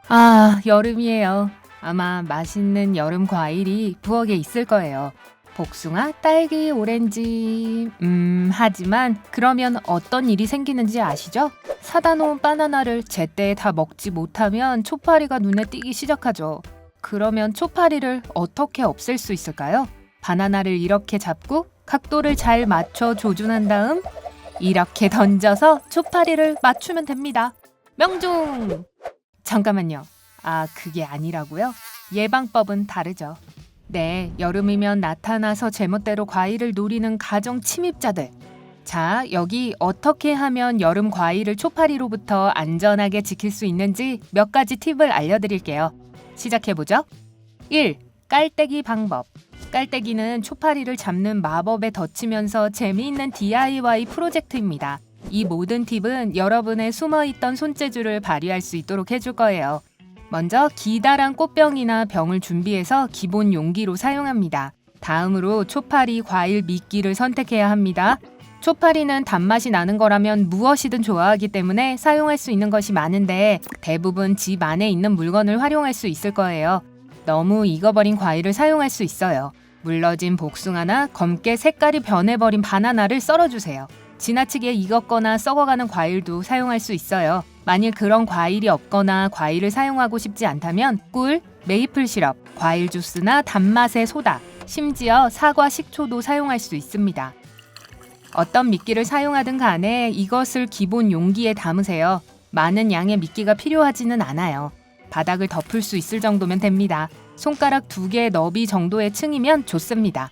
아, 여름이에요. 아마 맛있는 여름 과일이 부엌에 있을 거예요. 복숭아, 딸기, 오렌지. 하지만 그러면 어떤 일이 생기는지 아시죠? 사다 놓은 바나나를 제때에 다 먹지 못하면 초파리가 눈에 띄기 시작하죠. 그러면 초파리를 어떻게 없앨 수 있을까요? 바나나를 이렇게 잡고 각도를 잘 맞춰 조준한 다음 이렇게 던져서 초파리를 맞추면 됩니다. 명중! 잠깐만요. 아, 그게 아니라고요? 예방법은 다르죠. 네, 여름이면 나타나서 제멋대로 과일을 노리는 가정 침입자들. 자, 여기 어떻게 하면 여름 과일을 초파리로부터 안전하게 지킬 수 있는지 몇 가지 팁을 알려드릴게요. 시작해보죠. 1. 깔때기 방법. 깔때기는 초파리를 잡는 마법에 덧치면서 재미있는 DIY 프로젝트입니다. 이 모든 팁은 여러분의 숨어있던 손재주를 발휘할 수 있도록 해줄 거예요. 먼저 기다란 꽃병이나 병을 준비해서 기본 용기로 사용합니다. 다음으로 초파리 과일 미끼를 선택해야 합니다. 초파리는 단맛이 나는 거라면 무엇이든 좋아하기 때문에 사용할 수 있는 것이 많은데 대부분 집 안에 있는 물건을 활용할 수 있을 거예요. 너무 익어버린 과일을 사용할 수 있어요. 물러진 복숭아나 검게 색깔이 변해버린 바나나를 썰어주세요. 지나치게 익었거나 썩어가는 과일도 사용할 수 있어요. 만일 그런 과일이 없거나 과일을 사용하고 싶지 않다면 꿀, 메이플 시럽, 과일 주스나 단맛의 소다, 심지어 사과 식초도 사용할 수 있습니다. 어떤 미끼를 사용하든 간에 이것을 기본 용기에 담으세요. 많은 양의 미끼가 필요하지는 않아요. 바닥을 덮을 수 있을 정도면 됩니다. 손가락 2개 너비 정도의 층이면 좋습니다.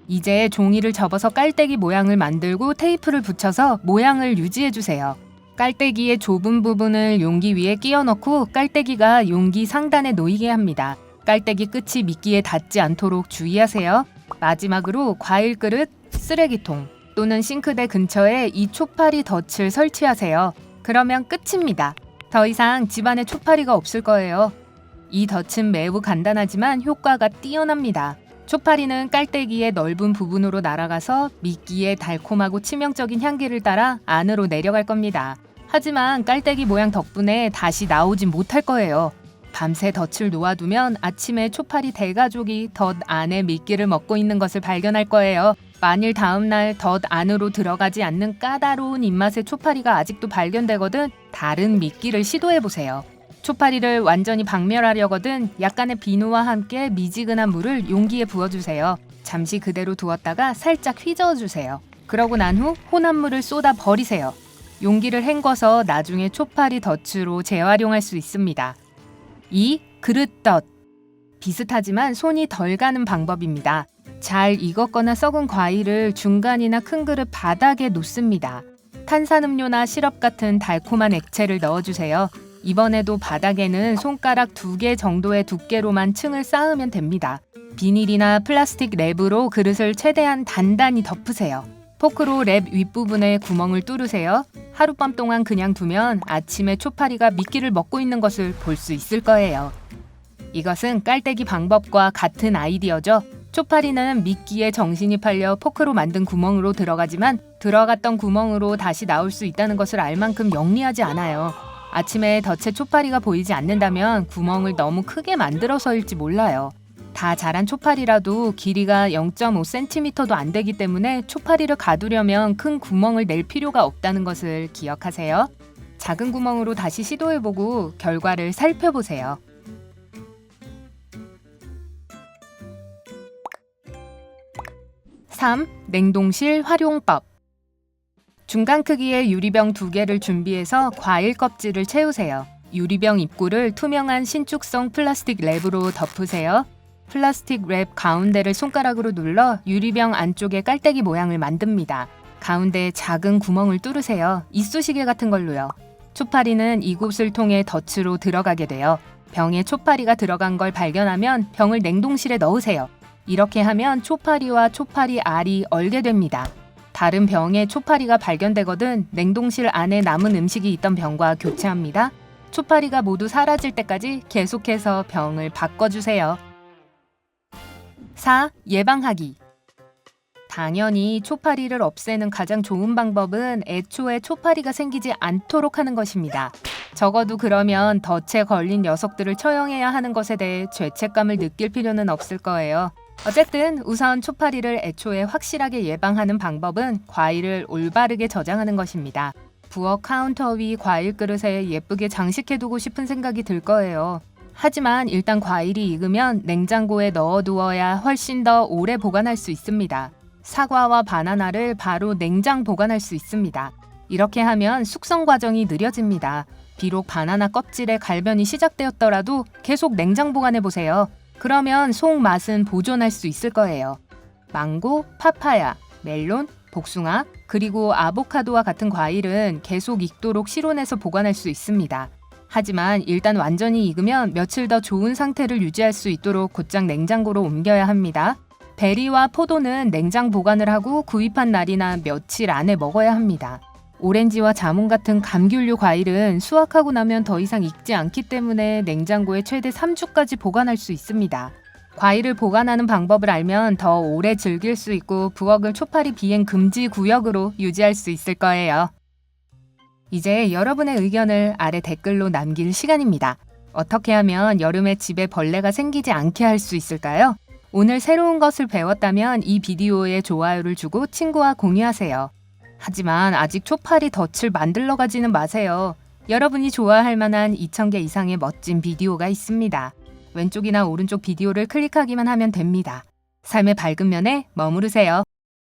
이제 종이를 접어서 깔때기 모양을 만들고 테이프를 붙여서 모양을 유지해주세요. 깔때기의 좁은 부분을 용기 위에 끼워 넣고 깔때기가 용기 상단에 놓이게 합니다. 깔때기 끝이 미끼에 닿지 않도록 주의하세요. 마지막으로 과일 그릇, 쓰레기통 또는 싱크대 근처에 이 초파리 덫을 설치하세요. 그러면 끝입니다. 더 이상 집안에 초파리가 없을 거예요. 이 덫은 매우 간단하지만 효과가 뛰어납니다. 초파리는 깔때기의 넓은 부분으로 날아가서 미끼의 달콤하고 치명적인 향기를 따라 안으로 내려갈 겁니다. 하지만 깔때기 모양 덕분에 다시 나오진 못할 거예요. 밤새 덫을 놓아두면 아침에 초파리 대가족이 덫 안에 미끼를 먹고 있는 것을 발견할 거예요. 만일 다음날 덫 안으로 들어가지 않는 까다로운 입맛의 초파리가 아직도 발견되거든 다른 미끼를 시도해보세요. 초파리를 완전히 박멸하려거든 약간의 비누와 함께 미지근한 물을 용기에 부어주세요. 잠시 그대로 두었다가 살짝 휘저어주세요. 그러고 난 후 혼합물을 쏟아 버리세요. 용기를 헹궈서 나중에 초파리 덫으로 재활용할 수 있습니다. 2. 그릇덫. 비슷하지만 손이 덜 가는 방법입니다. 잘 익었거나 썩은 과일을 중간이나 큰 그릇 바닥에 놓습니다. 탄산음료나 시럽 같은 달콤한 액체를 넣어주세요. 이번에도 바닥에는 손가락 2개 정도의 두께로만 층을 쌓으면 됩니다. 비닐이나 플라스틱 랩으로 그릇을 최대한 단단히 덮으세요. 포크로 랩 윗부분에 구멍을 뚫으세요. 하룻밤 동안 그냥 두면 아침에 초파리가 미끼를 먹고 있는 것을 볼 수 있을 거예요. 이것은 깔때기 방법과 같은 아이디어죠. 초파리는 미끼에 정신이 팔려 포크로 만든 구멍으로 들어가지만 들어갔던 구멍으로 다시 나올 수 있다는 것을 알 만큼 영리하지 않아요. 아침에 덫에 초파리가 보이지 않는다면 구멍을 너무 크게 만들어서일지 몰라요. 다 자란 초파리라도 길이가 0.5cm도 안 되기 때문에 초파리를 가두려면 큰 구멍을 낼 필요가 없다는 것을 기억하세요. 작은 구멍으로 다시 시도해보고 결과를 살펴보세요. 3. 냉동실 활용법. 중간 크기의 유리병 2개를 준비해서 과일 껍질을 채우세요. 유리병 입구를 투명한 신축성 플라스틱 랩으로 덮으세요. 플라스틱 랩 가운데를 손가락으로 눌러 유리병 안쪽에 깔때기 모양을 만듭니다. 가운데에 작은 구멍을 뚫으세요. 이쑤시개 같은 걸로요. 초파리는 이곳을 통해 덫으로 들어가게 돼요. 병에 초파리가 들어간 걸 발견하면 병을 냉동실에 넣으세요. 이렇게 하면 초파리와 초파리 알이 얼게 됩니다. 다른 병에 초파리가 발견되거든 냉동실 안에 남은 음식이 있던 병과 교체합니다. 초파리가 모두 사라질 때까지 계속해서 병을 바꿔주세요. 4. 예방하기. 당연히 초파리를 없애는 가장 좋은 방법은 애초에 초파리가 생기지 않도록 하는 것입니다. 적어도 그러면 덫에 걸린 녀석들을 처형해야 하는 것에 대해 죄책감을 느낄 필요는 없을 거예요. 어쨌든 우선 초파리를 애초에 확실하게 예방하는 방법은 과일을 올바르게 저장하는 것입니다. 부엌 카운터 위 과일 그릇에 예쁘게 장식해두고 싶은 생각이 들 거예요. 하지만 일단 과일이 익으면 냉장고에 넣어두어야 훨씬 더 오래 보관할 수 있습니다. 사과와 바나나를 바로 냉장 보관할 수 있습니다. 이렇게 하면 숙성 과정이 느려집니다. 비록 바나나 껍질에 갈변이 시작되었더라도 계속 냉장 보관해보세요. 그러면 속 맛은 보존할 수 있을 거예요. 망고, 파파야, 멜론, 복숭아, 그리고 아보카도와 같은 과일은 계속 익도록 실온에서 보관할 수 있습니다. 하지만 일단 완전히 익으면 며칠 더 좋은 상태를 유지할 수 있도록 곧장 냉장고로 옮겨야 합니다. 베리와 포도는 냉장 보관을 하고 구입한 날이나 며칠 안에 먹어야 합니다. 오렌지와 자몽 같은 감귤류 과일은 수확하고 나면 더 이상 익지 않기 때문에 냉장고에 최대 3주까지 보관할 수 있습니다. 과일을 보관하는 방법을 알면 더 오래 즐길 수 있고 부엌을 초파리 비행 금지 구역으로 유지할 수 있을 거예요. 이제 여러분의 의견을 아래 댓글로 남길 시간입니다. 어떻게 하면 여름에 집에 벌레가 생기지 않게 할 수 있을까요? 오늘 새로운 것을 배웠다면 이 비디오에 좋아요를 주고 친구와 공유하세요. 하지만 아직 초파리 덫을 만들러 가지는 마세요. 여러분이 좋아할 만한 2,000개 이상의 멋진 비디오가 있습니다. 왼쪽이나 오른쪽 비디오를 클릭하기만 하면 됩니다. 삶의 밝은 면에 머무르세요.